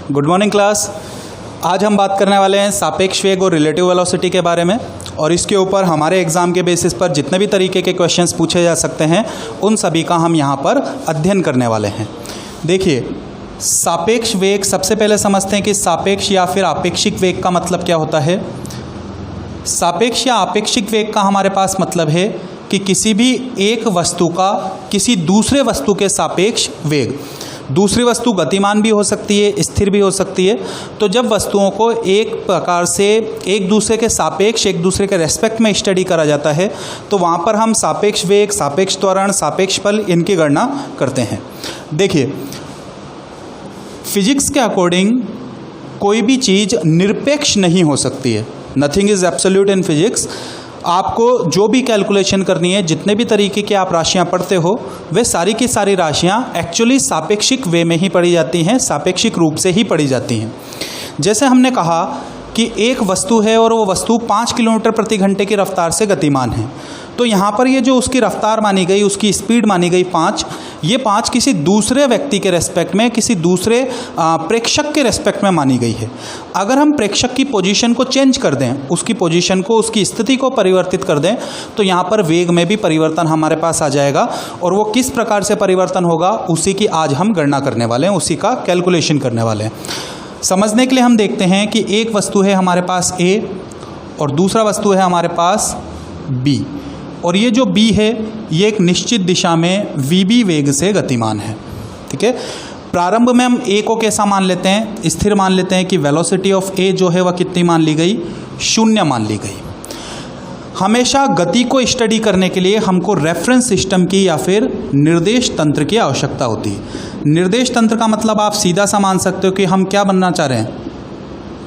Good morning class. आज हम बात करने वाले हैं सापेक्ष वेग और रिलेटिव वेलोसिटी के बारे में, और इसके ऊपर हमारे एग्जाम के बेसिस पर जितने भी तरीके के क्वेश्चंस पूछे जा सकते हैं उन सभी का हम यहाँ पर अध्ययन करने वाले हैं। देखिए, सापेक्ष वेग, सबसे पहले समझते हैं कि सापेक्ष या फिर आपेक्षिक वेग का मतलब क्या होता है। सापेक्ष या आपेक्षिक वेग का हमारे पास मतलब है कि किसी भी एक वस्तु का किसी दूसरे वस्तु के सापेक्ष वेग। दूसरी वस्तु गतिमान भी हो सकती है, स्थिर भी हो सकती है। तो जब वस्तुओं को एक प्रकार से एक दूसरे के सापेक्ष, एक दूसरे के रेस्पेक्ट में स्टडी करा जाता है तो वहाँ पर हम सापेक्ष वेग, सापेक्ष त्वरण, सापेक्ष बल इनकी गणना करते हैं। देखिए, फिजिक्स के अकॉर्डिंग कोई भी चीज़ निरपेक्ष नहीं हो सकती है। Nothing is absolute in physics. आपको जो भी कैलकुलेशन करनी है, जितने भी तरीके की आप राशियां पढ़ते हो, वे सारी की सारी राशियां एक्चुअली सापेक्षिक वे में ही पढ़ी जाती हैं, सापेक्षिक रूप से ही पढ़ी जाती हैं। जैसे हमने कहा कि एक वस्तु है और वो वस्तु 5 किलोमीटर प्रति घंटे की रफ्तार से गतिमान है, तो यहाँ पर ये जो उसकी रफ्तार मानी गई, उसकी स्पीड मानी गई 5, ये 5 किसी दूसरे व्यक्ति के रेस्पेक्ट में, किसी दूसरे प्रेक्षक के रेस्पेक्ट में मानी गई है। अगर हम प्रेक्षक की पोजीशन को चेंज कर दें, उसकी पोजीशन को, उसकी स्थिति को परिवर्तित कर दें, तो यहाँ पर वेग में भी परिवर्तन हमारे पास आ जाएगा। और वो किस प्रकार से परिवर्तन होगा उसी की आज हम गणना करने वाले हैं, उसी का कैलकुलेशन करने वाले हैं। समझने के लिए हम देखते हैं कि एक वस्तु है हमारे पास A और दूसरा वस्तु है हमारे पास B, और ये जो B है ये एक निश्चित दिशा में VB वेग से गतिमान है। ठीक है, प्रारंभ में हम A को कैसा मान लेते हैं, स्थिर मान लेते हैं कि वेलोसिटी ऑफ A जो है वह कितनी मान ली गई, 0 मान ली गई। हमेशा गति को स्टडी करने के लिए हमको रेफरेंस सिस्टम की या फिर निर्देश तंत्र की आवश्यकता होती है। निर्देश तंत्र का मतलब आप सीधा सा मान सकते हो कि हम क्या बनना चाह रहे हैं,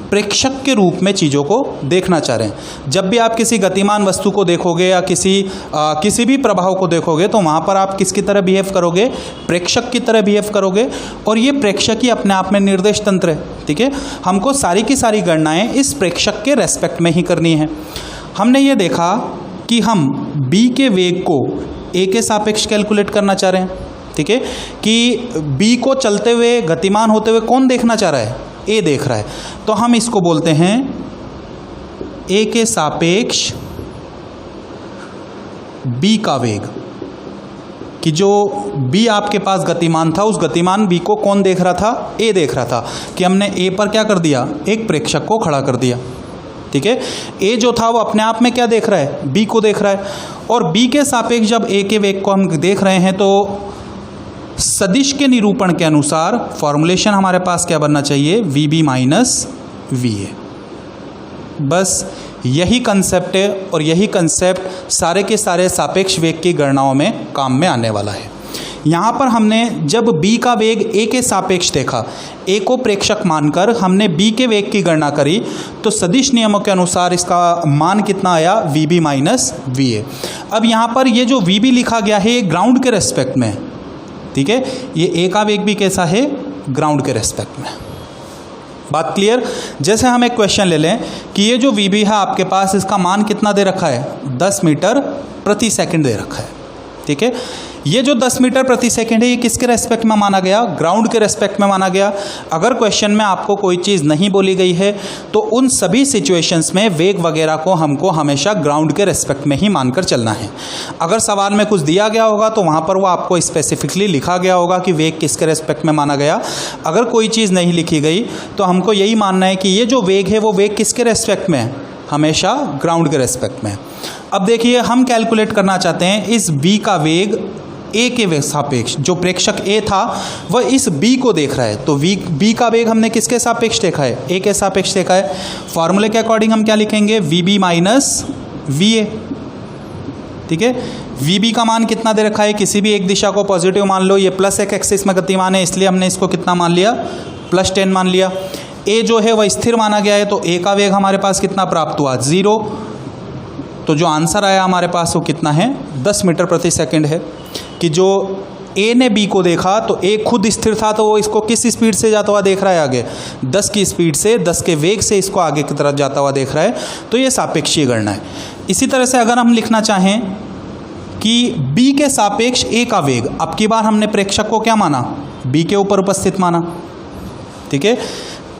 प्रेक्षक के रूप में चीज़ों को देखना चाह रहे हैं। जब भी आप किसी गतिमान वस्तु को देखोगे या किसी भी प्रभाव को देखोगे तो वहाँ पर आप किसकी तरह बिहेव करोगे, प्रेक्षक की तरह बिहेव करोगे, और ये प्रेक्षक ही अपने आप में निर्देश तंत्र है। ठीक है, हमको सारी की सारी गणनाएं इस प्रेक्षक के रेस्पेक्ट में ही करनी है। हमने ये देखा कि हम B के वेग को A के सापेक्ष कैलकुलेट करना चाह रहे हैं। ठीक है, कि B को चलते हुए, गतिमान होते हुए कौन देखना चाह रहा है, A देख रहा है। तो हम इसको बोलते हैं A के सापेक्ष B का वेग, कि जो B आपके पास गतिमान था, उस गतिमान B को कौन देख रहा था, A देख रहा था। कि हमने A पर क्या कर दिया, एक प्रेक्षक को खड़ा कर दिया। ठीक है, A जो था वो अपने आप में क्या देख रहा है, B को देख रहा है, और B के सापेक्ष जब A के वेग को हम देख रहे हैं तो सदिश के निरूपण के अनुसार फॉर्मुलेशन हमारे पास क्या बनना चाहिए, VB माइनस VA। बस यही कंसेप्ट है, और यही कंसेप्ट सारे के सारे सापेक्ष वेग की गणनाओं में काम में आने वाला है। यहाँ पर हमने जब B का वेग A के सापेक्ष देखा, A को प्रेक्षक मानकर हमने B के वेग की गणना करी, तो सदिश नियमों के अनुसार इसका मान कितना आया, VB माइनस VA। अब यहाँ पर ये जो VB लिखा गया है ये ग्राउंड के रेस्पेक्ट में। ठीक है, ये A का वेग भी कैसा है, ग्राउंड के रेस्पेक्ट में। बात क्लियर। जैसे हम एक क्वेश्चन ले लें कि ये जो VB है आपके पास, इसका मान कितना दे रखा है, 10 मीटर प्रति सेकंड दे रखा है। ठीक है, ये जो 10 मीटर प्रति सेकंड है ये किसके रेस्पेक्ट में माना गया, ग्राउंड के रेस्पेक्ट में माना गया। अगर क्वेश्चन में आपको कोई चीज़ नहीं बोली गई है तो उन सभी सिचुएशंस में वेग वगैरह को हमको हमेशा ग्राउंड के रेस्पेक्ट में ही मानकर चलना है। अगर सवाल में कुछ दिया गया होगा तो वहाँ पर वो आपको स्पेसिफिकली लिखा गया होगा कि वेग किसके रेस्पेक्ट में माना गया। अगर कोई चीज़ नहीं लिखी गई तो हमको यही मानना है कि ये जो वेग है वो वेग किसके रेस्पेक्ट में है, हमेशा ग्राउंड के रेस्पेक्ट में। अब देखिए, हम कैलकुलेट करना चाहते हैं इस B का वेग A के सापेक्ष। जो प्रेक्षक A था वह इस B को देख रहा है, तो B का वेग हमने किसके सापेक्ष देखा है, A के सापेक्ष देखा है। फॉर्मूले के अकॉर्डिंग हम क्या लिखेंगे, VB माइनस VA। ठीक है, VB का मान कितना दे रखा है, किसी भी एक दिशा को पॉजिटिव मान लो, ये प्लस एक एक्सिस में गतिमान है इसलिए हमने इसको कितना मान लिया, +10 मान लिया। A जो है वह स्थिर माना गया है, तो A का वेग हमारे पास कितना प्राप्त हुआ, 0। तो जो आंसर आया हमारे पास वो कितना है, 10 मीटर प्रति सेकंड है। कि जो A ने B को देखा तो A खुद स्थिर था, तो वो इसको किस स्पीड से जाता हुआ देख रहा है, आगे 10 की स्पीड से, 10 के वेग से इसको आगे की तरफ जाता हुआ देख रहा है। तो ये सापेक्षीय गणना है। इसी तरह से अगर हम लिखना चाहें कि B के सापेक्ष A का वेग, अब की बार हमने प्रेक्षक को क्या माना, B के ऊपर उपस्थित माना। ठीक है,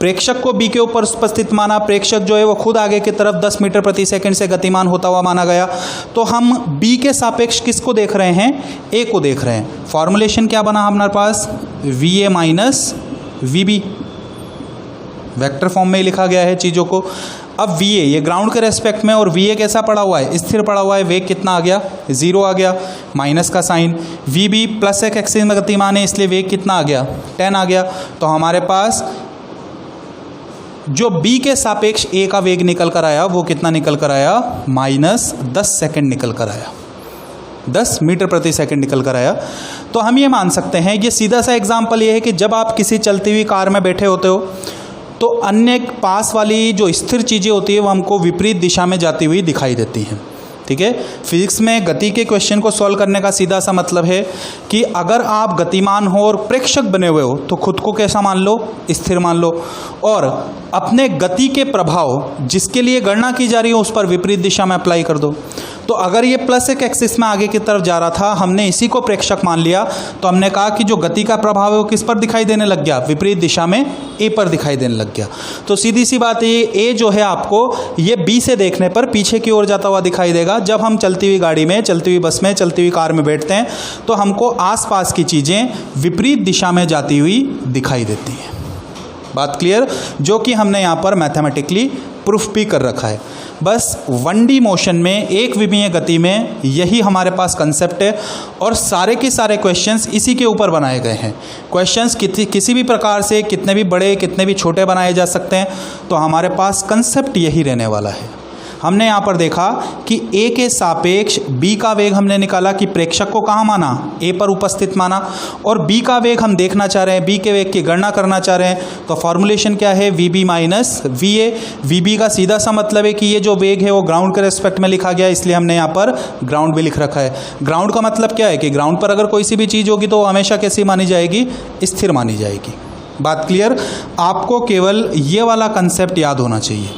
प्रेक्षक को बी के ऊपर उपस्थित माना, प्रेक्षक जो है वो खुद आगे की तरफ 10 मीटर प्रति सेकंड से गतिमान होता हुआ माना गया। तो हम बी के सापेक्ष किसको देख रहे हैं? ए को देख रहे हैं। फॉर्मुलेशन क्या बना हमारे पास? V A minus V B, vector form में ही लिखा गया है चीज़ों को। अब वी ए ये ग्राउंड के रेस्पेक्ट में, और वी ए कैसा पड़ा हुआ है? स्थिर पड़ा हुआ है। वेग कितना आ गया? 0 आ गया, माइनस का साइन। वी बी प्लस एक एक्सिस में गतिमान है, इसलिए वेग कितना आ गया? 10 आ गया। तो हमारे पास जो बी के सापेक्ष ए का वेग निकल कर आया वो कितना निकल कर आया? माइनस 10 सेकेंड निकल कर आया, 10 मीटर प्रति सेकंड निकल कर आया। तो हम ये मान सकते हैं, ये सीधा सा एग्जाम्पल ये है कि जब आप किसी चलती हुई कार में बैठे होते हो तो अन्य पास वाली जो स्थिर चीज़ें होती है वो हमको विपरीत दिशा में जाती हुई दिखाई देती हैं। ठीक है, फिजिक्स में गति के क्वेश्चन को सॉल्व करने का सीधा सा मतलब है कि अगर आप गतिमान हो और प्रेक्षक बने हुए हो तो खुद को कैसा मान लो? स्थिर मान लो, और अपने गति के प्रभाव जिसके लिए गणना की जा रही है उस पर विपरीत दिशा में अप्लाई कर दो। तो अगर ये प्लस एक एक्सिस में आगे की तरफ जा रहा था, हमने इसी को प्रेक्षक मान लिया, तो हमने कहा कि जो गति का प्रभाव है वो किस पर दिखाई देने लग गया? विपरीत दिशा में ए पर दिखाई देने लग गया। तो सीधी सी बात है, ए जो है आपको ये बी से देखने पर पीछे की ओर जाता हुआ दिखाई देगा। जब हम चलती हुई गाड़ी में, चलती हुई बस में, चलती हुई कार में बैठते हैं तो हमको आसपास की चीज़ें विपरीत दिशा में जाती हुई दिखाई देती हैं। बात क्लियर? जो कि हमने यहाँ पर मैथमेटिकली प्रूफ भी कर रखा है। बस 1D मोशन में, एक विमीय गति में यही हमारे पास कंसेप्ट है, और सारे के सारे क्वेश्चंस इसी के ऊपर बनाए गए हैं। क्वेश्चंस किसी भी प्रकार से कितने भी बड़े कितने भी छोटे बनाए जा सकते हैं, तो हमारे पास कंसेप्ट यही रहने वाला है। हमने यहाँ पर देखा कि ए के सापेक्ष बी का वेग हमने निकाला कि प्रेक्षक को कहाँ माना? ए पर उपस्थित माना, और बी का वेग हम देखना चाह रहे हैं, बी के वेग की गणना करना चाह रहे हैं। तो फॉर्मुलेशन क्या है? V B minus V A. V B का सीधा सा मतलब है कि ये जो वेग है वो ग्राउंड के रेस्पेक्ट में लिखा गया, इसलिए हमने यहाँ पर ग्राउंड भी लिख रखा है। ग्राउंड का मतलब क्या है कि ग्राउंड पर अगर कोई सी भी चीज़ होगी तो वो हमेशा कैसी मानी जाएगी? स्थिर मानी जाएगी। बात क्लियर? आपको केवल ये वाला कंसेप्ट याद होना चाहिए,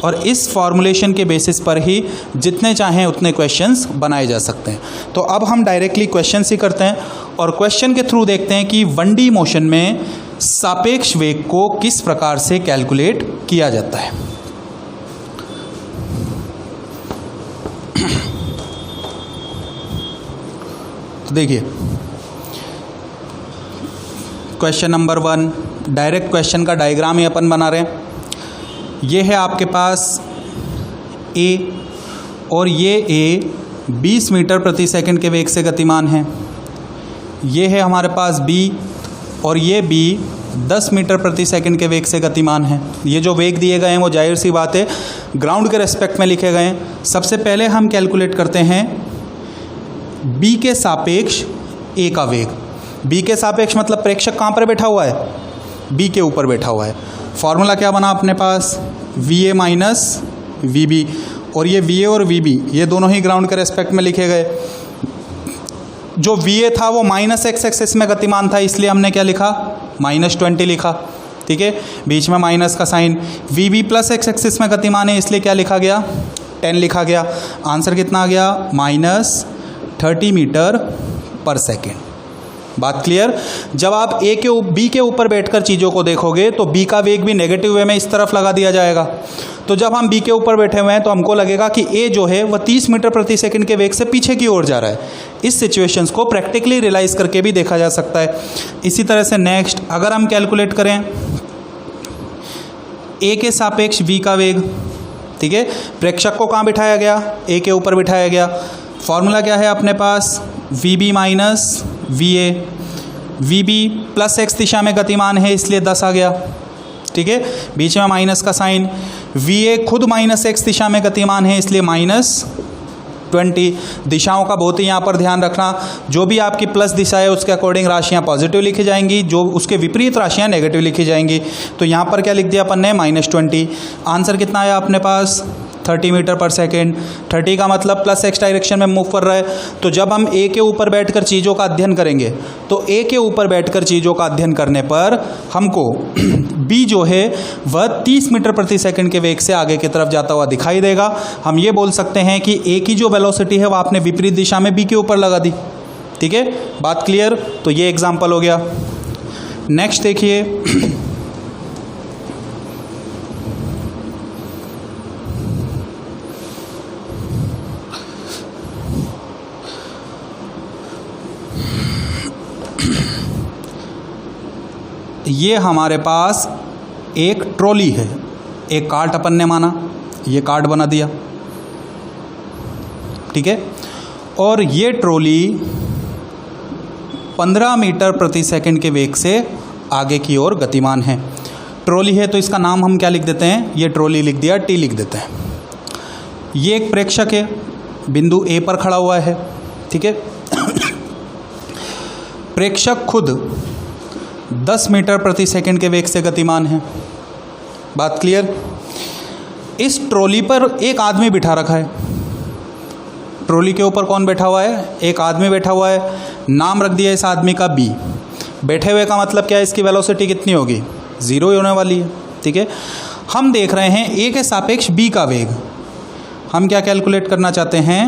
और इस फॉर्मुलेशन के बेसिस पर ही जितने चाहें उतने क्वेश्चंस बनाए जा सकते हैं। तो अब हम डायरेक्टली क्वेश्चंस ही करते हैं, और क्वेश्चन के थ्रू देखते हैं कि 1D मोशन में सापेक्ष वेग को किस प्रकार से कैलकुलेट किया जाता है। तो देखिए, क्वेश्चन नंबर 1, डायरेक्ट क्वेश्चन का डायग्राम ही अपन बना रहे हैं। ये है आपके पास ए, और ये ए 20 मीटर प्रति सेकंड के वेग से गतिमान है। ये है हमारे पास बी, और ये बी 10 मीटर प्रति सेकंड के वेग से गतिमान है। ये जो वेग दिए गए हैं वो जाहिर सी बात है ग्राउंड के रेस्पेक्ट में लिखे गए हैं। सबसे पहले हम कैलकुलेट करते हैं बी के सापेक्ष ए का वेग। बी के सापेक्ष मतलब प्रेक्षक कहाँ पर बैठा हुआ है? बी के ऊपर बैठा हुआ है। फॉर्मूला क्या बना अपने पास? V A minus V B, और ये वी ए और वी बी ये दोनों ही ग्राउंड के रेस्पेक्ट में लिखे गए। जो वी ए था वो माइनस एक्स एक्सिस में गतिमान था, इसलिए हमने क्या लिखा? -20 लिखा। ठीक है, बीच में माइनस का sign. V B plus x axis में गतिमान है, इसलिए क्या लिखा गया? 10 लिखा गया। आंसर कितना आ गया? -30 मीटर पर सेकेंड। बात क्लियर? जब आप बी के ऊपर बैठकर चीज़ों को देखोगे तो बी का वेग भी नेगेटिव वे में इस तरफ लगा दिया जाएगा। तो जब हम बी के ऊपर बैठे हुए हैं तो हमको लगेगा कि ए जो है वह 30 मीटर प्रति सेकंड के वेग से पीछे की ओर जा रहा है। इस सिचुएशंस को प्रैक्टिकली रियलाइज करके भी देखा जा सकता है। इसी तरह से नेक्स्ट अगर हम कैलकुलेट करें ए के सापेक्ष बी का वेग, ठीक है, प्रेक्षक को कहाँ बिठाया गया? ए के ऊपर बिठाया गया। फॉर्मूला क्या है अपने पास? V B minus V A. V B plus x दिशा में गतिमान है, इसलिए 10 आ गया। ठीक है, बीच में माइनस का साइन। वी ए खुद -x दिशा में गतिमान है, इसलिए -20। दिशाओं का बहुत ही यहाँ पर ध्यान रखना, जो भी आपकी प्लस दिशा है उसके अकॉर्डिंग राशियाँ पॉजिटिव लिखी जाएंगी, जो उसके विपरीत राशियाँ नेगेटिव लिखी जाएंगी। तो यहाँ पर क्या लिख दिया अपन ने? -20। आंसर कितना आया अपने पास? 30 मीटर पर सेकेंड। 30 का मतलब प्लस एक्स डायरेक्शन में मूव कर रहा है। तो जब हम ए के ऊपर बैठकर चीज़ों का अध्ययन करेंगे तो ए के ऊपर बैठकर चीज़ों का अध्ययन करने पर हमको बी जो है वह 30 मीटर प्रति सेकंड के वेग से आगे की तरफ जाता हुआ दिखाई देगा। हम ये बोल सकते हैं कि ए की जो वेलोसिटी है वह आपने विपरीत दिशा में बी के ऊपर लगा दी। ठीक है, बात क्लियर? तो ये एग्जाम्पल हो गया। नेक्स्ट देखिए, ये हमारे पास एक ट्रॉली है, एक कार्ट अपन ने माना, ये कार्ट बना दिया, ठीक है। और ये ट्रॉली 15 मीटर प्रति सेकंड के वेग से आगे की ओर गतिमान है। ट्रॉली है तो इसका नाम हम क्या लिख देते हैं, ये ट्रॉली लिख दिया, टी लिख देते हैं। ये एक प्रेक्षक है, बिंदु ए पर खड़ा हुआ है, ठीक है। प्रेक्षक खुद 10 मीटर प्रति सेकंड के वेग से गतिमान है। बात क्लियर। इस ट्रॉली पर एक आदमी बिठा रखा है। ट्रॉली के ऊपर कौन बैठा हुआ है, एक आदमी बैठा हुआ है। नाम रख दिया इस आदमी का बी। बैठे हुए का मतलब क्या है, इसकी वेलोसिटी कितनी होगी, 0 ही होने वाली है, ठीक है। हम देख रहे हैं ए के सापेक्ष बी का वेग। हम क्या कैलकुलेट करना चाहते हैं,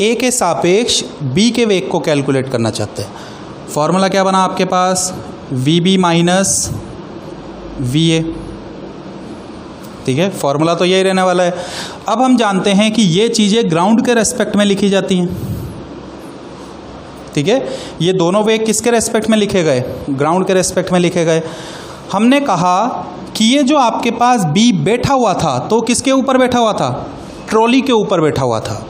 ए के सापेक्ष बी के वेग को कैलकुलेट करना चाहते हैं। फॉर्मूला क्या बना आपके पास, V B minus V A, ठीक है। फॉर्मूला तो यही रहने वाला है। अब हम जानते हैं कि ये चीज़ें ग्राउंड के रेस्पेक्ट में लिखी जाती हैं, ठीक है। ये दोनों वेग किसके रेस्पेक्ट में लिखे गए, ग्राउंड के रेस्पेक्ट में लिखे गए। हमने कहा कि ये जो आपके पास बी बैठा हुआ था, तो किसके ऊपर बैठा हुआ था, ट्रॉली के ऊपर बैठा हुआ था,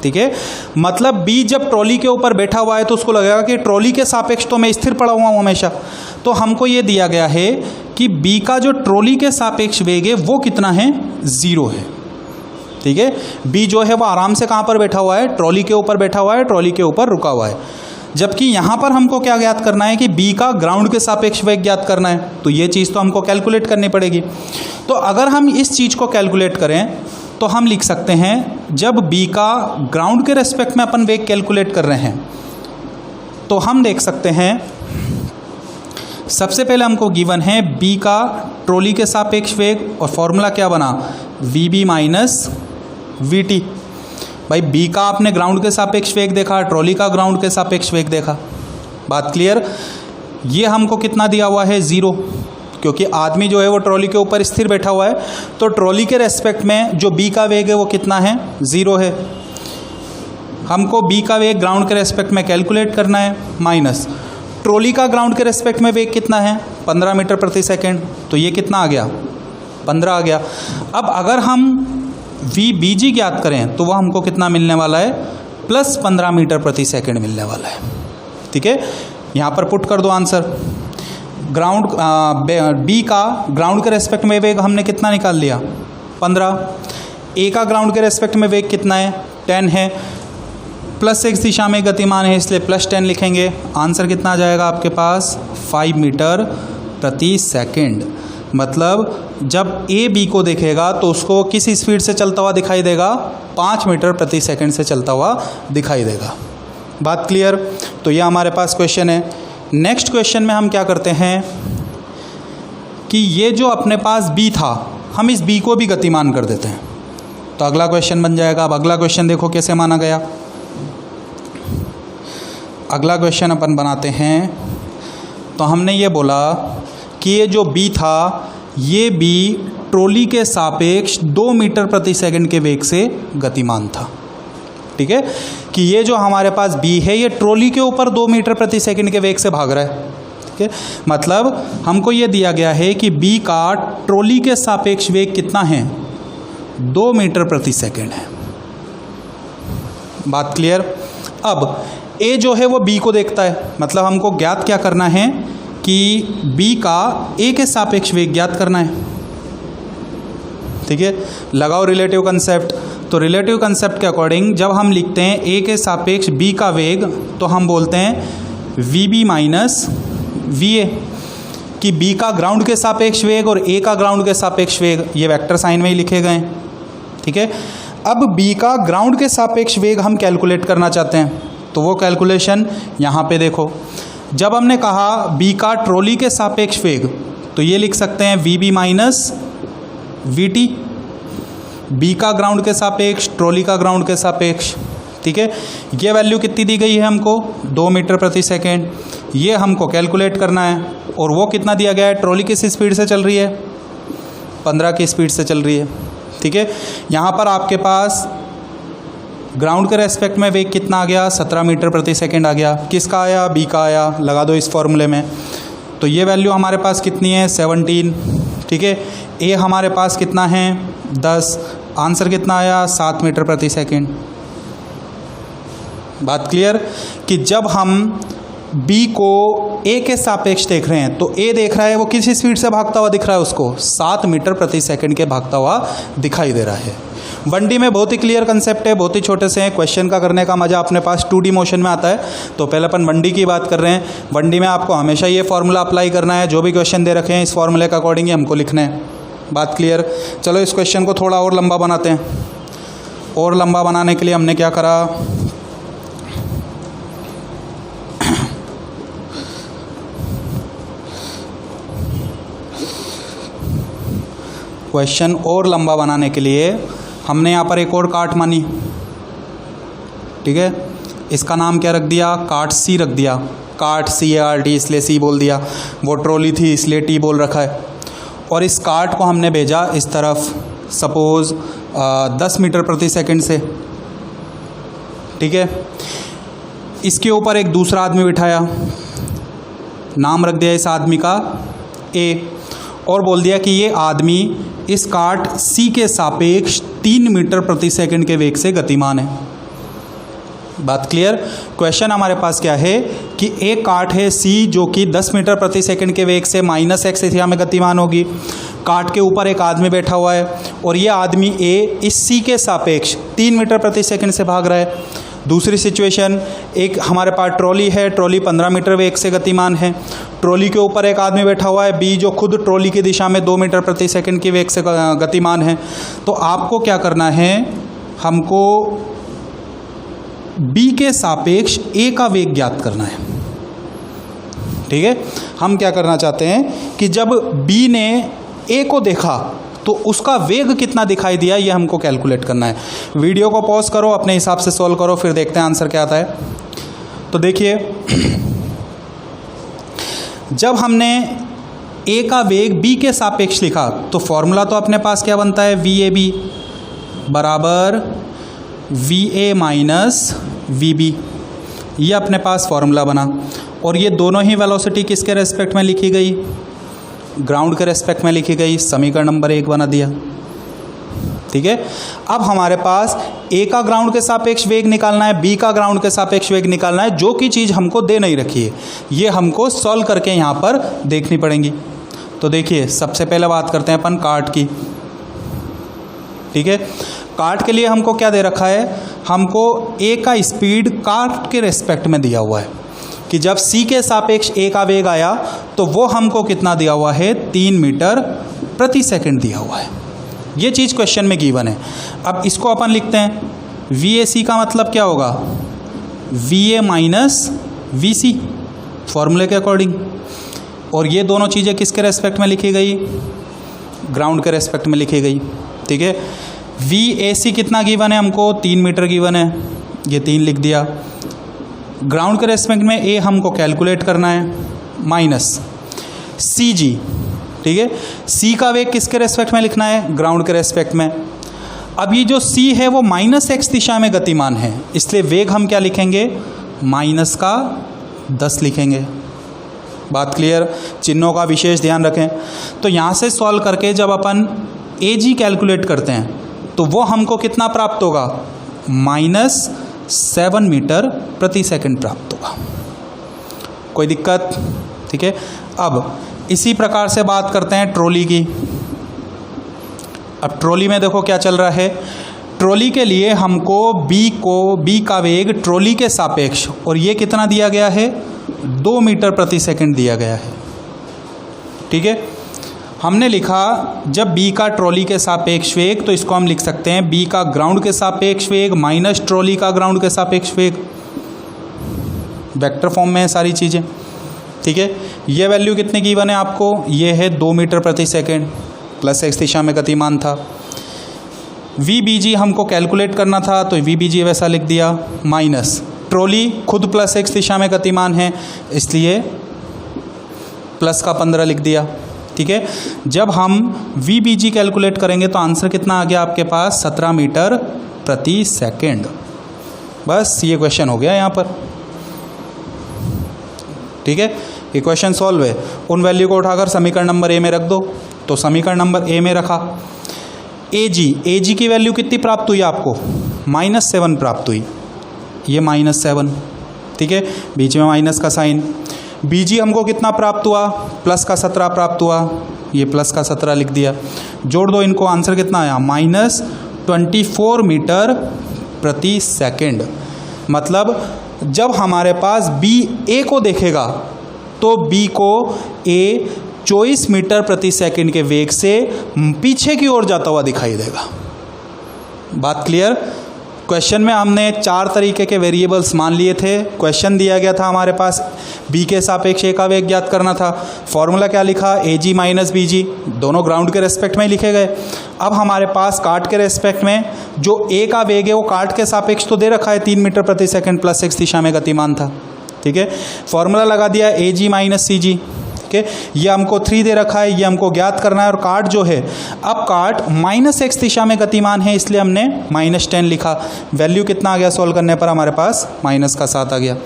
ठीक है। मतलब बी जब ट्रॉली के ऊपर बैठा हुआ है तो उसको लगेगा कि ट्रॉली के सापेक्ष तो मैं स्थिर पड़ा हुआ हूँ हमेशा। तो हमको ये दिया गया है कि बी का जो ट्रॉली के सापेक्ष वेग है वो कितना है, 0 है, ठीक है। बी जो है वो आराम से कहाँ पर बैठा हुआ है, ट्रॉली के ऊपर बैठा हुआ है, ट्रॉली के ऊपर रुका हुआ है। जबकि यहाँ पर हमको क्या ज्ञात करना है कि बी का ग्राउंड के सापेक्ष वेग ज्ञात करना है, तो ये चीज़ तो हमको कैलकुलेट करनी पड़ेगी। तो अगर हम इस चीज़ को कैलकुलेट करें तो हम लिख सकते हैं, जब बी का ग्राउंड के रेस्पेक्ट में अपन वेग कैलकुलेट कर रहे हैं तो हम देख सकते हैं, सबसे पहले हमको गिवन है बी का ट्रॉली के सापेक्ष वेग, और फॉर्मूला क्या बना, V B minus V T. भाई बी का आपने ग्राउंड के सापेक्ष वेग देखा, ट्रॉली का ग्राउंड के सापेक्ष वेग देखा, बात क्लियर। ये हमको कितना दिया हुआ है, 0, क्योंकि आदमी जो है वो ट्रॉली के ऊपर स्थिर बैठा हुआ है, तो ट्रॉली के रेस्पेक्ट में जो बी का वेग है वो कितना है, 0 है। हमको बी का वेग ग्राउंड के रेस्पेक्ट में कैलकुलेट करना है, माइनस ट्रॉली का ग्राउंड के रेस्पेक्ट में वेग कितना है, 15 मीटर प्रति सेकेंड, तो ये कितना आ गया, 15 आ गया। अब अगर हम वी बी जी ज्ञात करें तो वह हमको कितना मिलने वाला है, प्लस 15 मीटर प्रति सेकेंड मिलने वाला है, ठीक है। यहाँ पर पुट कर दो आंसर। ग्राउंड बी का ग्राउंड के रेस्पेक्ट में वेग हमने कितना निकाल लिया, 15। ए का ग्राउंड के रेस्पेक्ट में वेग कितना है, 10 है। प्लस x दिशा में गतिमान है इसलिए प्लस 10 लिखेंगे। आंसर कितना आ जाएगा आपके पास, 5 मीटर प्रति सेकंड। मतलब जब ए बी को देखेगा तो उसको किस स्पीड से चलता हुआ दिखाई देगा, 5 मीटर प्रति सेकंड से चलता हुआ दिखाई देगा। बात क्लियर। तो ये हमारे पास क्वेश्चन है। नेक्स्ट क्वेश्चन में हम क्या करते हैं कि ये जो अपने पास बी था, हम इस बी को भी गतिमान कर देते हैं, तो अगला क्वेश्चन बन जाएगा। अब अगला क्वेश्चन देखो कैसे माना गया। अगला क्वेश्चन अपन बनाते हैं। तो हमने ये बोला कि ये जो बी था, ये बी ट्रॉली के सापेक्ष 2 मीटर प्रति सेकंड के वेग से गतिमान था, ठीक है। कि ये जो हमारे पास बी है ये ट्रॉली के ऊपर 2 मीटर प्रति सेकंड के वेग से भाग रहा है, ठीक है। मतलब हमको ये दिया गया है कि बी का ट्रॉली के सापेक्ष वेग कितना है, 2 मीटर प्रति सेकंड है। बात क्लियर। अब ए जो है वो बी को देखता है, मतलब हमको ज्ञात क्या करना है कि बी का ए के सापेक्ष वेग ज्ञात करना है, ठीक है। लगाओ रिलेटिव कंसेप्ट। तो रिलेटिव कंसेप्ट के अकॉर्डिंग जब हम लिखते हैं ए के सापेक्ष बी का वेग, तो हम बोलते हैं V B minus V A, कि बी का ग्राउंड के सापेक्ष वेग और ए का ग्राउंड के सापेक्ष वेग ये वेक्टर साइन में ही लिखे गए हैं, ठीक है। अब बी का ग्राउंड के सापेक्ष वेग हम कैलकुलेट करना चाहते हैं, तो वो कैलकुलेशन यहाँ पे देखो। जब हमने कहा बी का ट्रॉली के सापेक्ष वेग, तो ये लिख सकते हैं V B minus V T, B का ग्राउंड के सापेक्ष, ट्रॉली का ग्राउंड के सापेक्ष, ठीक है। ये वैल्यू कितनी दी गई है हमको, 2 मीटर प्रति सेकेंड। ये हमको कैलकुलेट करना है, और वो कितना दिया गया है, ट्रॉली किस स्पीड से चल रही है, 15 की स्पीड से चल रही है, ठीक है। यहाँ पर आपके पास ग्राउंड के रेस्पेक्ट में वेग कितना आ गया, 17 मीटर प्रति सेकंड आ गया। किसका आया, बी का आया, लगा दो इस फॉर्मूले में। तो ये वैल्यू हमारे पास कितनी है, 17, ठीक है। ए हमारे पास कितना है, 10, आंसर कितना आया, 7 मीटर प्रति सेकंड। बात क्लियर कि जब हम बी को ए के सापेक्ष देख रहे हैं तो ए देख रहा है वो किस स्पीड से भागता हुआ दिख रहा है, उसको 7 मीटर प्रति सेकंड के भागता हुआ दिखाई दे रहा है। 1D में बहुत ही क्लियर कंसेप्ट है, बहुत ही छोटे से हैं। क्वेश्चन का करने का मजा अपने पास 2D मोशन में आता है। तो पहले अपन 1D की बात कर रहे हैं। 1D में आपको हमेशा ये फॉर्मूला अप्लाई करना है, जो भी क्वेश्चन दे रखे हैं इस फॉर्मूले के अकॉर्डिंग ही हमको लिखना है। बात क्लियर। चलो इस क्वेश्चन को थोड़ा और लंबा बनाते हैं। और लंबा बनाने के लिए हमने क्या करा, क्वेश्चन और लंबा बनाने के लिए हमने यहाँ पर एक और काट मानी, ठीक है। इसका नाम क्या रख दिया, काट सी रख दिया। काट CART, इसलिए सी बोल दिया। वो ट्रॉली थी इसलिए टी बोल रखा है। और इस काट को हमने भेजा इस तरफ, सपोज 10 मीटर प्रति सेकंड से, ठीक है। इसके ऊपर एक दूसरा आदमी बिठाया, नाम रख दिया इस आदमी का ए, और बोल दिया कि ये आदमी इस काट सी के सापेक्ष 3 मीटर प्रति सेकंड के वेग से गतिमान है। बात क्लियर। क्वेश्चन हमारे पास क्या है कि एक काट है सी जो कि 10 मीटर प्रति सेकंड के वेग से -x दिशा में गतिमान होगी। काट के ऊपर एक आदमी बैठा हुआ है और ये आदमी ए इस सी के सापेक्ष 3 मीटर प्रति सेकंड से भाग रहा है। दूसरी सिचुएशन, एक हमारे पास ट्रॉली है, ट्रॉली 15 मीटर वेग से गतिमान है। ट्रॉली के ऊपर एक आदमी बैठा हुआ है बी, जो खुद ट्रॉली की दिशा में 2 मीटर प्रति सेकंड की वेग से गतिमान है। तो आपको क्या करना है, हमको बी के सापेक्ष ए का वेग ज्ञात करना है, ठीक है। हम क्या करना चाहते हैं कि जब बी ने ए को देखा तो उसका वेग कितना दिखाई दिया, ये हमको कैलकुलेट करना है। वीडियो को पॉज करो, अपने हिसाब से सॉल्व करो, फिर देखते हैं आंसर क्या आता है। तो देखिए, जब हमने ए का वेग बी के सापेक्ष लिखा तो फॉर्मूला तो अपने पास क्या बनता है, VAB बराबर VA माइनस VB, ये अपने पास फॉर्मूला बना। और ये दोनों ही वेलोसिटी किसके रेस्पेक्ट में लिखी गई, ग्राउंड के रेस्पेक्ट में लिखी गई। समीकरण नंबर 1 बना दिया, ठीक है। अब हमारे पास ए का ग्राउंड के सापेक्ष वेग निकालना है, बी का ग्राउंड के सापेक्ष वेग निकालना है, जो कि चीज़ हमको दे नहीं रखी है, ये हमको सॉल्व करके यहाँ पर देखनी पड़ेंगी। तो देखिए, सबसे पहले बात करते हैं अपन काट की, ठीक है। काट के लिए हमको क्या दे रखा है, हमको ए का स्पीड काट के रेस्पेक्ट में दिया हुआ है कि जब सी के सापेक्ष ए का वेग आया तो वो हमको कितना दिया हुआ है, 3 मीटर प्रति सेकंड दिया हुआ है। ये चीज़ क्वेश्चन में गिवन है। अब इसको अपन लिखते हैं, VAC का मतलब क्या होगा, VA माइनस VC फॉर्मूले के अकॉर्डिंग। और ये दोनों चीज़ें किसके रेस्पेक्ट में लिखी गई, ग्राउंड के रेस्पेक्ट में लिखी गई, ठीक है। VAC कितना गिवन है हमको, 3 मीटर गिवन है, ये 3 लिख दिया। ग्राउंड के रेस्पेक्ट में ए हमको कैलकुलेट करना है, माइनस CG, ठीक है। सी का वेग किसके रेस्पेक्ट में लिखना है, ग्राउंड के रेस्पेक्ट में। अब ये जो सी है वो -x दिशा में गतिमान है, इसलिए वेग हम क्या लिखेंगे, माइनस का 10 लिखेंगे। बात क्लियर। चिन्हों का विशेष ध्यान रखें। तो यहाँ से सॉल्व करके जब अपन AG कैलकुलेट करते हैं तो वो हमको कितना प्राप्त होगा, -7 मीटर प्रति सेकंड प्राप्त होगा। कोई दिक्कत, ठीक है। अब इसी प्रकार से बात करते हैं ट्रॉली की। अब ट्रॉली में देखो क्या चल रहा है, ट्रॉली के लिए हमको बी का वेग ट्रॉली के सापेक्ष, और ये कितना दिया गया है, 2 मीटर प्रति सेकंड दिया गया है, ठीक है। हमने लिखा जब बी का ट्रॉली के सापेक्ष वेग, तो इसको हम लिख सकते हैं बी का ग्राउंड के सापेक्ष वेग माइनस ट्रॉली का ग्राउंड के सापेक्ष वेग। वेक्टर फॉर्म में है सारी चीज़ें, ठीक है। ये वैल्यू कितने की बने आपको, ये है 2 मीटर प्रति सेकंड, प्लस x दिशा में गतिमान था। VBG हमको कैलकुलेट करना था तो VBG वैसा लिख दिया, माइनस ट्रॉली खुद प्लस x दिशा में गतिमान है इसलिए प्लस का 15 लिख दिया, ठीक है। जब हम VBG कैलकुलेट करेंगे तो आंसर कितना आ गया आपके पास, 17 मीटर प्रति सेकंड। बस ये क्वेश्चन हो गया यहाँ पर। ठीक है, ये क्वेश्चन सॉल्व है। उन वैल्यू को उठाकर समीकरण नंबर ए में रख दो। तो समीकरण नंबर ए में रखा, ए जी की वैल्यू कितनी प्राप्त हुई आपको? -7 प्राप्त हुई, ये -7। ठीक है, बीच में माइनस का साइन। बीजी हमको कितना प्राप्त हुआ? +17 प्राप्त हुआ, ये +17 लिख दिया। जोड़ दो इनको, आंसर कितना आया? -24 मीटर प्रति सेकंड। मतलब जब हमारे पास बी ए को देखेगा तो बी को ए 24 मीटर प्रति सेकंड के वेग से पीछे की ओर जाता हुआ दिखाई देगा। बात क्लियर? क्वेश्चन में हमने 4 तरीके के वेरिएबल्स मान लिए थे। क्वेश्चन दिया गया था हमारे पास बी के सापेक्ष ए का वेग ज्ञात करना था। फॉर्मूला क्या लिखा? ए जी माइनस बी जी, दोनों ग्राउंड के रेस्पेक्ट में लिखे गए। अब हमारे पास काट के रेस्पेक्ट में जो ए का वेग है वो काट के सापेक्ष तो दे रखा है 3 मीटर प्रति सेकंड प्लस x दिशा में गतिमान था। ठीक है, फॉर्मूला लगा दिया ए जी माइनस सी जी। ये हमको 3 दे रखा है, ये हमको ज्ञात करना है। और काट जो है, अब काट -x दिशा में गतिमान है, इसलिए हमने -10 लिखा। वैल्यू कितना आ गया सॉल्व करने पर? हमारे पास -7 आ गया।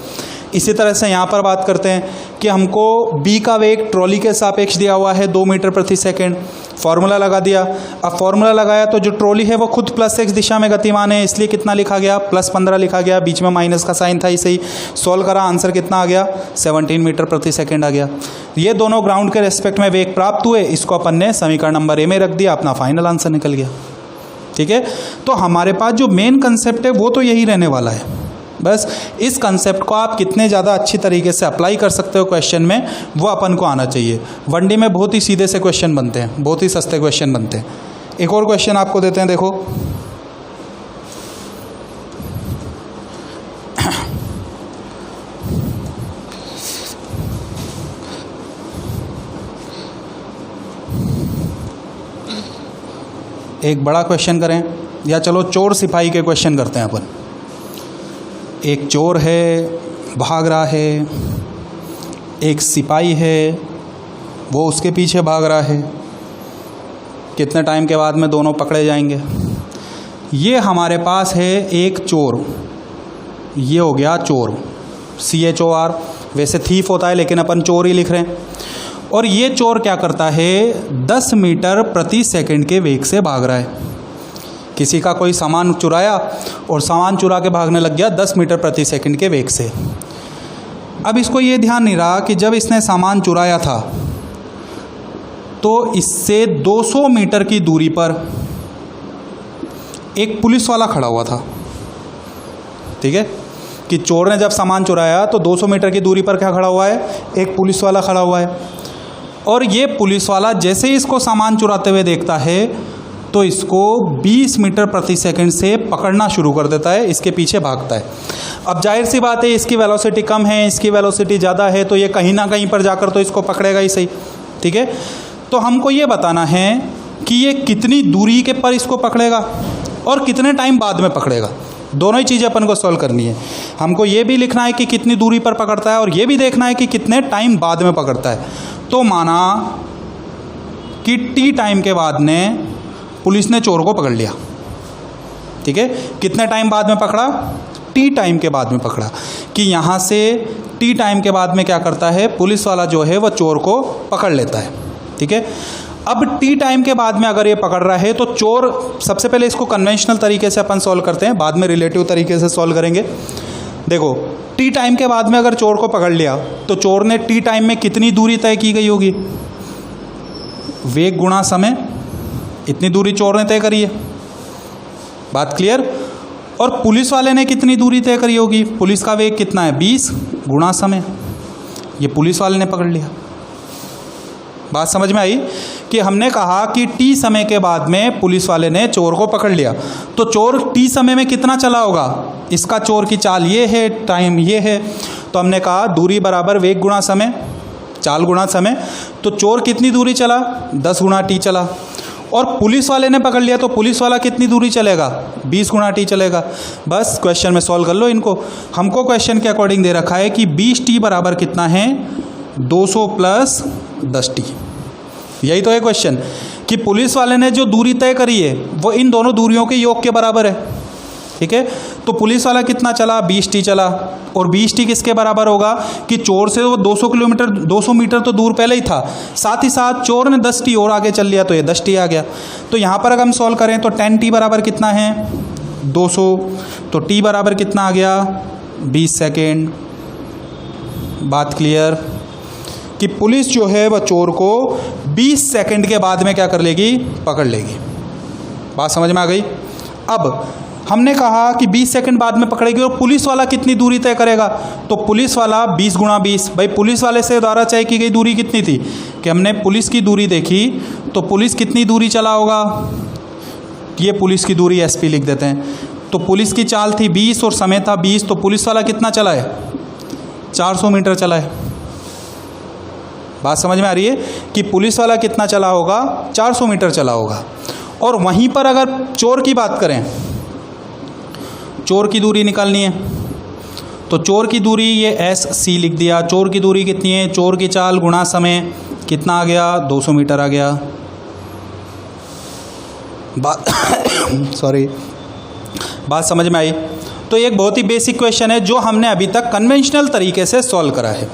इसी तरह से यहाँ पर बात करते हैं कि हमको b का वेग ट्रॉली के सापेक्ष दिया हुआ है 2 मीटर प्रति सेकंड। फॉर्मूला लगा दिया। अब फॉर्मूला लगाया तो जो ट्रॉली है वो खुद +x दिशा में गतिमान है, इसलिए कितना लिखा गया? +15 लिखा गया। बीच में माइनस का साइन था, इसे ही सॉल्व करा, आंसर कितना आ गया? 17 मीटर प्रति सेकंड आ गया। ये दोनों ग्राउंड के रेस्पेक्ट में वेग प्राप्त हुए, इसको अपन ने समीकरण नंबर ए में रख दिया, अपना फाइनल आंसर निकल गया। ठीक है, तो हमारे पास जो मेन कंसेप्ट है वो तो यही रहने वाला है। बस इस कंसेप्ट को आप कितने ज़्यादा अच्छी तरीके से अप्लाई कर सकते हो क्वेश्चन में, वो अपन को आना चाहिए। वनडे में बहुत ही सीधे से क्वेश्चन बनते हैं, बहुत ही सस्ते क्वेश्चन बनते हैं। एक और क्वेश्चन आपको देते हैं, देखो। एक बड़ा क्वेश्चन करें या चलो चोर सिपाही के क्वेश्चन करते हैं अपन। एक चोर है, भाग रहा है, एक सिपाही है, वो उसके पीछे भाग रहा है। कितने टाइम के बाद में दोनों पकड़े जाएंगे? ये हमारे पास है एक चोर, ये हो गया चोर, CHOR। वैसे थीफ होता है लेकिन अपन चोर ही लिख रहे हैं। और ये चोर क्या करता है? 10 मीटर प्रति सेकंड के वेग से भाग रहा है। किसी का कोई सामान चुराया और सामान चुरा के भागने लग गया 10 मीटर प्रति सेकंड के वेग से। अब इसको ये ध्यान नहीं रहा कि जब इसने सामान चुराया था तो इससे 200 मीटर की दूरी पर एक पुलिस वाला खड़ा हुआ था। ठीक है, कि चोर ने जब सामान चुराया तो 200 मीटर की दूरी पर क्या खड़ा हुआ है? एक पुलिस वाला खड़ा हुआ है। और ये पुलिस वाला जैसे ही इसको सामान चुराते हुए देखता है तो इसको 20 मीटर प्रति सेकंड से पकड़ना शुरू कर देता है, इसके पीछे भागता है। अब जाहिर सी बात है, इसकी वेलोसिटी कम है, इसकी वेलोसिटी ज़्यादा है, तो ये कहीं ना कहीं पर जाकर तो इसको पकड़ेगा ही सही। ठीक है, तो हमको ये बताना है कि ये कितनी दूरी के पर इसको पकड़ेगा और कितने टाइम बाद में पकड़ेगा। दोनों ही चीज़ें अपन को सॉल्व करनी है। हमको ये भी लिखना है कि कितनी दूरी पर पकड़ता है और ये भी देखना है कि कितने टाइम बाद में पकड़ता है। तो माना कि T टाइम के बाद में पुलिस ने चोर को पकड़ लिया। ठीक है, कितने टाइम बाद में पकड़ा? T टाइम के बाद में पकड़ा। कि यहाँ से T टाइम के बाद में क्या करता है? पुलिस वाला जो है वह चोर को पकड़ लेता है। ठीक है, अब T टाइम के बाद में अगर ये पकड़ रहा है तो चोर, सबसे पहले इसको कन्वेंशनल तरीके से अपन सॉल्व करते हैं, बाद में रिलेटिव तरीके से सॉल्व करेंगे। देखो, T टाइम के बाद में अगर चोर को पकड़ लिया तो चोर ने T टाइम में कितनी दूरी तय की गई होगी? वेग गुणा समय, इतनी दूरी चोर ने तय करी है। बात क्लियर? और पुलिस वाले ने कितनी दूरी तय करी होगी? पुलिस का वेग कितना है? 20 गुणा समय, ये पुलिस वाले ने पकड़ लिया। बात समझ में आई? कि हमने कहा कि T समय के बाद में पुलिस वाले ने चोर को पकड़ लिया, तो चोर T समय में कितना चला होगा? इसका चोर की चाल ये है, टाइम ये है, तो हमने कहा दूरी बराबर वेग गुणा समय, चाल गुणा समय। तो चोर कितनी दूरी चला? 10 गुणा T चला। और पुलिस वाले ने पकड़ लिया तो पुलिस वाला कितनी दूरी चलेगा? 20 गुणा T चलेगा। बस क्वेश्चन में सॉल्व कर लो इनको। हमको क्वेश्चन के अकॉर्डिंग दे रखा है कि 20T बराबर कितना है? 200 प्लस 10T। यही तो है क्वेश्चन, कि पुलिस वाले ने जो दूरी तय करी है वो इन दोनों दूरियों के योग के बराबर है। ठीक है, तो पुलिस वाला कितना चला, 20 टी चला। और 20 टी किसके बराबर होगा कि चोर से वो 200 मीटर तो दूर पहले ही था, साथ ही साथ चोर ने 10 टी और आगे चल लिया तो ये 10 टी आ गया। तो यहाँ पर अगर हम सॉल्व करें तो 10 टी बराबर कितना है 200, तो टी बराबर कितना आ गया 20 सेकेंड। बात क्लियर कि पुलिस जो है वह चोर को 20 सेकंड के बाद में क्या कर लेगी, पकड़ लेगी। बात समझ में आ गई। अब हमने कहा कि 20 सेकंड बाद में पकड़ेगी और पुलिस वाला कितनी दूरी तय करेगा, तो पुलिस वाला 20 गुणा 20, भाई पुलिस वाले से द्वारा तय की गई दूरी कितनी थी कि हमने पुलिस की दूरी देखी, तो पुलिस कितनी दूरी चला होगा, ये पुलिस की दूरी एसपी लिख देते हैं। तो पुलिस की चाल थी 20 और समय था 20, तो पुलिस वाला कितना चला है 400 मीटर चला है। बात समझ में आ रही है कि पुलिस वाला कितना चला होगा 400 मीटर चला होगा। और वहीं पर अगर चोर की बात करें, चोर की दूरी निकालनी है, तो चोर की दूरी ये SC लिख दिया। चोर की दूरी कितनी है, चोर की चाल गुणा समय कितना आ गया 200 मीटर आ गया। बात समझ में आई। तो एक बहुत ही बेसिक क्वेश्चन है जो हमने अभी तक कन्वेंशनल तरीके से सॉल्व करा है,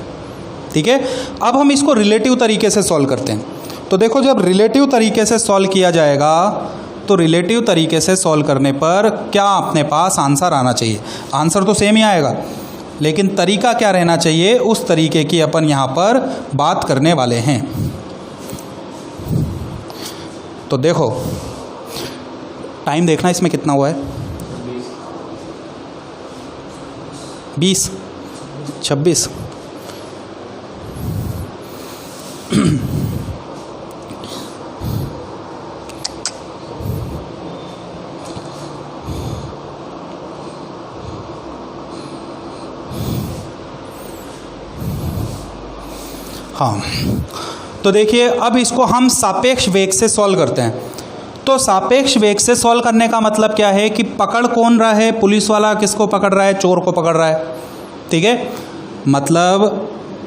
ठीक है। अब हम इसको रिलेटिव तरीके से सॉल्व करते हैं। तो देखो जब रिलेटिव तरीके से सॉल्व किया जाएगा तो रिलेटिव तरीके से सॉल्व करने पर क्या अपने पास आंसर आना चाहिए, आंसर तो सेम ही आएगा, लेकिन तरीका क्या रहना चाहिए उस तरीके की अपन यहाँ पर बात करने वाले हैं। तो देखो टाइम देखना इसमें कितना हुआ है 20 26 हाँ। तो देखिए अब इसको हम सापेक्ष वेग से सॉल्व करते हैं। तो सापेक्ष वेग से सॉल्व करने का मतलब क्या है कि पकड़ कौन रहा है, पुलिस वाला किसको पकड़ रहा है, चोर को पकड़ रहा है, ठीक है। मतलब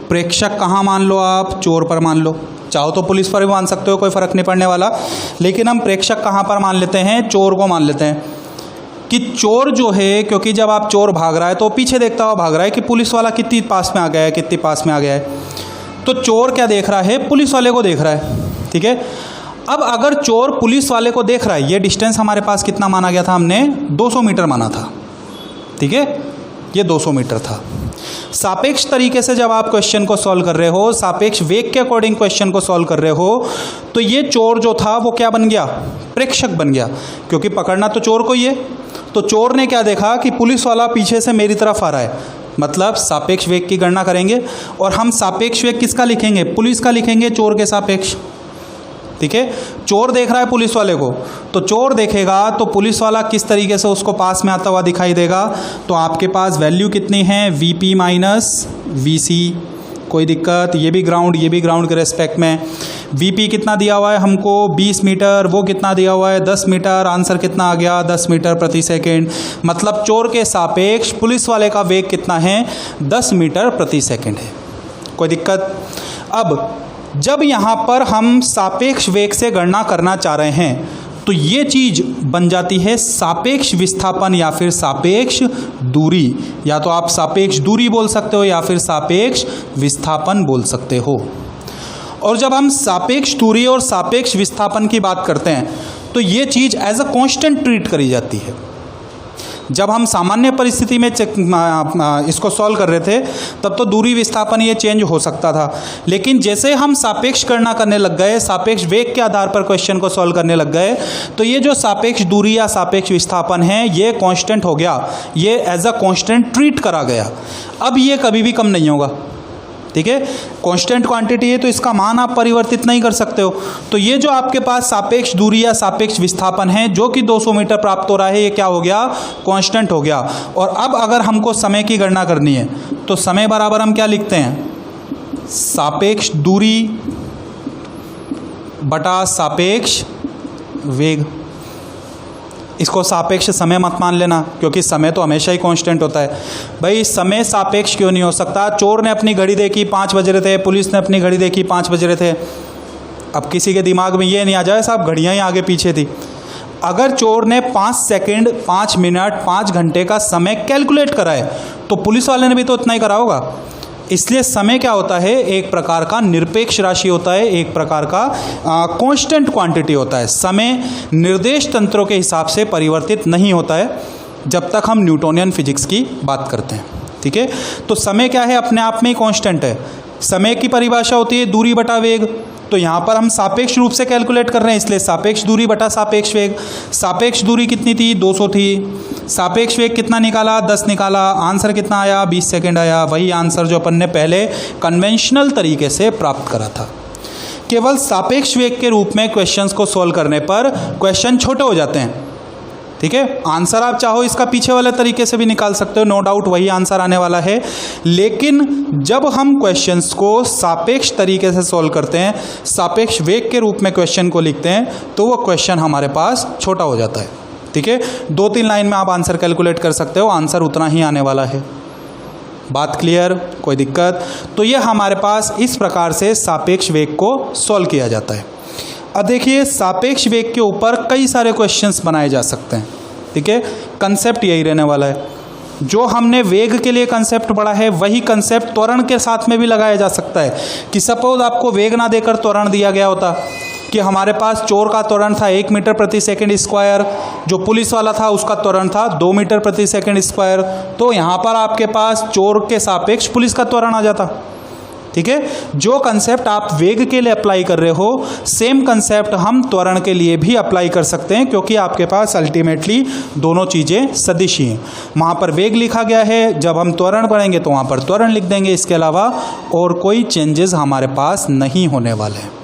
प्रेक्षक कहाँ मान लो आप, चोर पर मान लो, चाहो तो पुलिस पर भी मान सकते हो, कोई फ़र्क नहीं पड़ने वाला, लेकिन हम प्रेक्षक कहाँ पर मान लेते हैं, चोर को मान लेते हैं। कि चोर जो है, क्योंकि जब आप चोर भाग रहा है तो पीछे देखता हुआ भाग रहा है कि पुलिस वाला कितनी पास में आ गया है, कितनी पास में आ गया है। तो चोर क्या देख रहा है, पुलिस वाले को देख रहा है, ठीक है। अब अगर चोर पुलिस वाले को देख रहा है, ये डिस्टेंस हमारे पास कितना माना गया था, हमने 200 मीटर माना था, ठीक है, ये 200 मीटर था। सापेक्ष तरीके से जब आप क्वेश्चन को सॉल्व कर रहे हो, सापेक्ष वेग के अकॉर्डिंग क्वेश्चन को सॉल्व कर रहे हो, तो ये चोर जो था वो क्या बन गया, प्रेक्षक बन गया, क्योंकि पकड़ना तो चोर को ही है। तो चोर ने क्या देखा कि पुलिस वाला पीछे से मेरी तरफ आ रहा है, मतलब सापेक्ष वेग की गणना करेंगे और हम सापेक्ष वेग किसका लिखेंगे, पुलिस का लिखेंगे चोर के सापेक्ष, ठीक है। चोर देख रहा है पुलिस वाले को, तो चोर देखेगा तो पुलिस वाला किस तरीके से उसको पास में आता हुआ दिखाई देगा। तो आपके पास वैल्यू कितनी है, VP माइनस VC, कोई दिक्कत, ये भी ग्राउंड के रेस्पेक्ट में। VP कितना दिया हुआ है हमको 20 मीटर, वो कितना दिया हुआ है 10 मीटर, आंसर कितना आ गया 10 मीटर प्रति सेकेंड। मतलब चोर के सापेक्ष पुलिस वाले का वेग कितना है 10 मीटर प्रति सेकेंड है, कोई दिक्कत। अब जब यहाँ पर हम सापेक्ष वेग से गणना करना चाह रहे हैं तो ये चीज़ बन जाती है सापेक्ष विस्थापन या फिर सापेक्ष दूरी, या तो आप सापेक्ष दूरी बोल सकते हो या फिर सापेक्ष विस्थापन बोल सकते हो। और जब हम सापेक्ष दूरी और सापेक्ष विस्थापन की बात करते हैं तो ये चीज़ एज अ कांस्टेंट ट्रीट करी जाती है। जब हम सामान्य परिस्थिति में इसको सॉल्व कर रहे थे तब तो दूरी विस्थापन ये चेंज हो सकता था, लेकिन जैसे हम सापेक्ष गणना करने लग गए, सापेक्ष वेग के आधार पर क्वेश्चन को सॉल्व करने लग गए, तो ये जो सापेक्ष दूरी या सापेक्ष विस्थापन है ये कांस्टेंट हो गया, ये एज अ कांस्टेंट ट्रीट करा गया। अब ये कभी भी कम नहीं होगा, ठीक है। कांस्टेंट क्वांटिटी है तो इसका मान आप परिवर्तित नहीं कर सकते हो। तो ये जो आपके पास सापेक्ष दूरी या सापेक्ष विस्थापन है जो कि 200 मीटर प्राप्त हो रहा है, ये क्या हो गया, कांस्टेंट हो गया। और अब अगर हमको समय की गणना करनी है तो समय बराबर हम क्या लिखते हैं, सापेक्ष दूरी बटा सापेक्ष वेग। इसको सापेक्ष समय मत मान लेना क्योंकि समय तो हमेशा ही कांस्टेंट होता है। भाई समय सापेक्ष क्यों नहीं हो सकता, चोर ने अपनी घड़ी देखी 5 बज रहे थे, पुलिस ने अपनी घड़ी देखी 5 बज रहे थे। अब किसी के दिमाग में ये नहीं आ जाए साहब घड़ियाँ ही आगे पीछे थी। अगर चोर ने 5 सेकंड, 5 मिनट, 5 घंटे का समय कैलकुलेट करा है तो पुलिस वाले ने भी तो इतना ही करा होगा। इसलिए समय क्या होता है, एक प्रकार का निरपेक्ष राशि होता है, एक प्रकार का कांस्टेंट क्वांटिटी होता है। समय निर्देश तंत्रों के हिसाब से परिवर्तित नहीं होता है जब तक हम न्यूटोनियन फिजिक्स की बात करते हैं। ठीक है, तो समय क्या है, अपने आप में ही कांस्टेंट है। समय की परिभाषा होती है दूरी बटा वेग। तो यहाँ पर हम सापेक्ष रूप से कैलकुलेट कर रहे हैं, इसलिए सापेक्ष दूरी बटा सापेक्ष वेग। सापेक्ष दूरी कितनी थी, 200 थी। सापेक्ष वेग कितना निकाला, 10 निकाला। आंसर कितना आया, 20 सेकंड आया। वही आंसर जो अपन ने पहले कन्वेंशनल तरीके से प्राप्त करा था। केवल सापेक्ष वेग के रूप में क्वेश्चंस को सॉल्व करने पर क्वेश्चन छोटे हो जाते हैं। ठीक है, आंसर आप चाहो इसका पीछे वाले तरीके से भी निकाल सकते हो, नो डाउट वही आंसर आने वाला है। लेकिन जब हम क्वेश्चंस को सापेक्ष तरीके से सॉल्व करते हैं, सापेक्ष वेग के रूप में क्वेश्चन को लिखते हैं, तो वो क्वेश्चन हमारे पास छोटा हो जाता है। ठीक है, 2-3 लाइन में आप आंसर कैलकुलेट कर सकते हो, आंसर उतना ही आने वाला है। बात क्लियर, कोई दिक्कत? तो ये हमारे पास इस प्रकार से सापेक्ष वेग को सॉल्व किया जाता है। अब देखिए, सापेक्ष वेग के ऊपर कई सारे क्वेश्चंस बनाए जा सकते हैं। ठीक है, कंसेप्ट यही रहने वाला है। जो हमने वेग के लिए कंसेप्ट पढ़ा है वही कंसेप्ट त्वरण के साथ में भी लगाया जा सकता है। कि सपोज आपको वेग ना देकर त्वरण दिया गया होता कि हमारे पास चोर का त्वरण था 1 मीटर प्रति सेकंड स्क्वायर, जो पुलिस वाला था उसका त्वरण था 2 मीटर प्रति सेकंड स्क्वायर, तो यहाँ पर आपके पास चोर के सापेक्ष पुलिस का त्वरण आ जाता। ठीक है, जो कंसेप्ट आप वेग के लिए अप्लाई कर रहे हो, सेम कंसेप्ट हम त्वरण के लिए भी अप्लाई कर सकते हैं, क्योंकि आपके पास अल्टीमेटली दोनों चीज़ें सदिश ही हैं। वहाँ पर वेग लिखा गया है, जब हम त्वरण पढ़ेंगे तो वहाँ पर त्वरण लिख देंगे। इसके अलावा और कोई चेंजेस हमारे पास नहीं होने वाले हैं।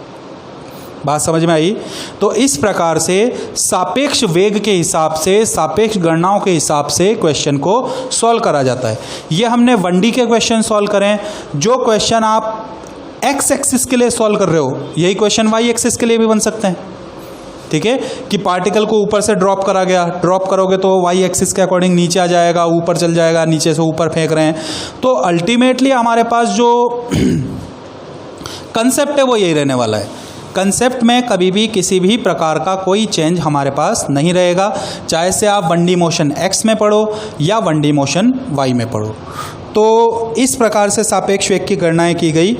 बात समझ में आई? तो इस प्रकार से सापेक्ष वेग के हिसाब से, सापेक्ष गणनाओं के हिसाब से क्वेश्चन को सॉल्व करा जाता है। ये हमने 1D के क्वेश्चन सॉल्व करें। जो क्वेश्चन आप एक्स एक्सिस के लिए सॉल्व कर रहे हो, यही क्वेश्चन वाई एक्सिस के लिए भी बन सकते हैं। ठीक है, कि पार्टिकल को ऊपर से ड्रॉप करा गया, ड्रॉप करोगे तो वाई एक्सिस के अकॉर्डिंग नीचे आ जाएगा, ऊपर चल जाएगा, नीचे से ऊपर फेंक रहे हैं। तो अल्टीमेटली हमारे पास जो कंसेप्ट है वो यही रहने वाला है। कंसेप्ट में कभी भी किसी भी प्रकार का कोई चेंज हमारे पास नहीं रहेगा, चाहे से आप 1D मोशन x में पढ़ो या 1D मोशन y में पढ़ो। तो इस प्रकार से सापेक्ष वेग की गणनाएं की गई।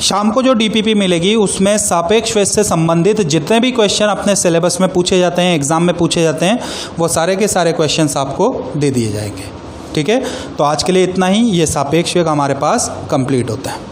शाम को जो DPP मिलेगी उसमें सापेक्ष वेग से संबंधित जितने भी क्वेश्चन अपने सिलेबस में पूछे जाते हैं, एग्जाम में पूछे जाते हैं, वो सारे के सारे क्वेश्चंस आपको दे दिए जाएंगे। ठीक है, तो आज के लिए इतना ही। ये सापेक्ष वेग हमारे पास कंप्लीट होता है।